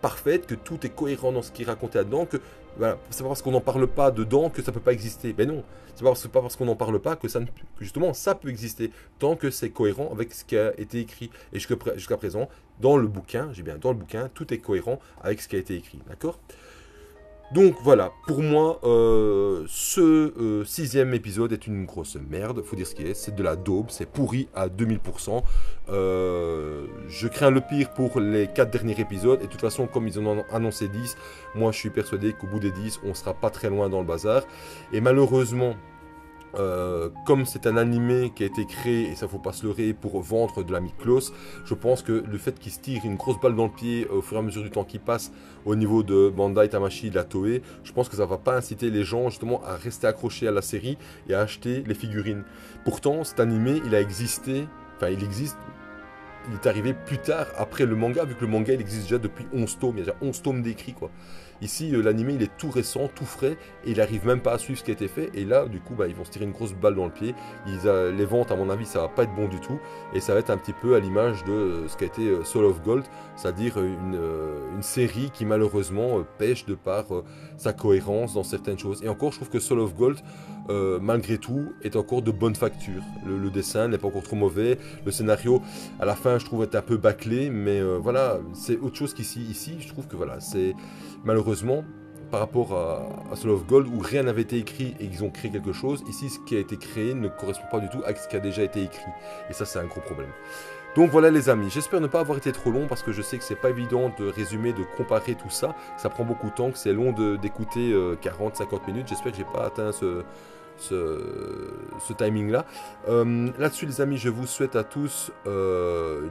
Speaker 1: parfaite, que tout est cohérent dans ce qui est raconté là-dedans, que voilà, c'est pas parce qu'on n'en parle pas dedans que ça peut pas exister. Ben non, c'est pas parce qu'on n'en parle pas que justement ça peut exister, tant que c'est cohérent avec ce qui a été écrit. Et jusqu'à présent, dans le bouquin, dans le bouquin, tout est cohérent avec ce qui a été écrit, d'accord ? Donc voilà, pour moi, ce 6e épisode est une grosse merde, faut dire ce qui est, c'est de la daube, c'est pourri à 2000%. Je crains le pire pour les 4 derniers épisodes, et de toute façon, comme ils en ont annoncé 10, moi je suis persuadé qu'au bout des 10, on sera pas très loin dans le bazar. Et malheureusement, comme c'est un animé qui a été créé, et ça faut pas se leurrer, pour vendre de la mythos, je pense que le fait qu'ils se tirent une grosse balle dans le pied au fur et à mesure du temps qui passe au niveau de Bandai Tamashii, de la Toei, je pense que ça va pas inciter les gens justement à rester accrochés à la série et à acheter les figurines. Pourtant, cet animé, il a existé, enfin il existe, il est arrivé plus tard, après le manga, vu que le manga il existe déjà depuis 11 tomes, il y a déjà 11 tomes d'écrits quoi. Ici, l'anime il est tout récent, tout frais, et il n'arrive même pas à suivre ce qui a été fait, et là, du coup, bah, ils vont se tirer une grosse balle dans le pied. Les ventes, à mon avis, ça va pas être bon du tout, et ça va être un petit peu à l'image de ce qu'a été Soul of Gold, c'est-à-dire une série qui malheureusement pêche de par sa cohérence dans certaines choses. Et encore, je trouve que Soul of Gold, malgré tout, est encore de bonne facture. Le dessin n'est pas encore trop mauvais, le scénario, à la fin, je trouve, est un peu bâclé, mais voilà, c'est autre chose qu'ici. Ici, je trouve que voilà, c'est malheureusement, par rapport à Soul of Gold, où rien n'avait été écrit et qu'ils ont créé quelque chose, ici, ce qui a été créé ne correspond pas du tout à ce qui a déjà été écrit. Et ça, c'est un gros problème. Donc voilà les amis, j'espère ne pas avoir été trop long parce que je sais que c'est pas évident de résumer, de comparer tout ça. Ça prend beaucoup de temps, que c'est long d'écouter 40-50 minutes. J'espère que j'ai pas atteint ce timing-là. Là-dessus les amis, je vous souhaite à tous un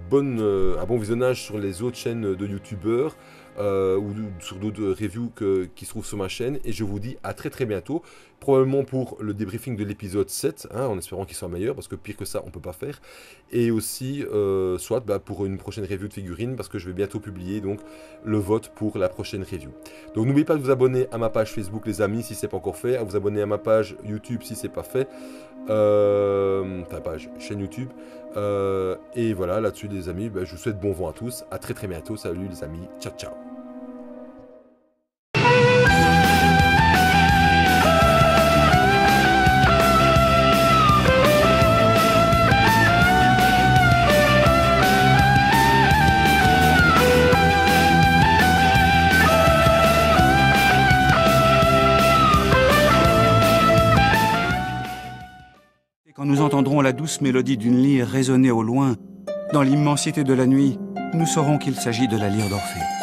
Speaker 1: bon visionnage sur les autres chaînes de youtubeurs ou sur d'autres reviews qui se trouvent sur ma chaîne, et je vous dis à très bientôt, probablement pour le débriefing de l'épisode 7, hein, en espérant qu'il soit meilleur, parce que pire que ça on peut pas faire, et aussi soit pour une prochaine review de figurines, parce que je vais bientôt publier donc le vote pour la prochaine review. Donc n'oubliez pas de vous abonner à ma page Facebook les amis si c'est pas encore fait, à vous abonner à ma page YouTube si c'est pas fait, enfin page chaîne YouTube, et voilà, là-dessus les amis, je vous souhaite bon vent à tous, à très bientôt, salut les amis, ciao ciao.
Speaker 2: Quand nous entendrons la douce mélodie d'une lyre résonner au loin, dans l'immensité de la nuit, nous saurons qu'il s'agit de la lyre d'Orphée.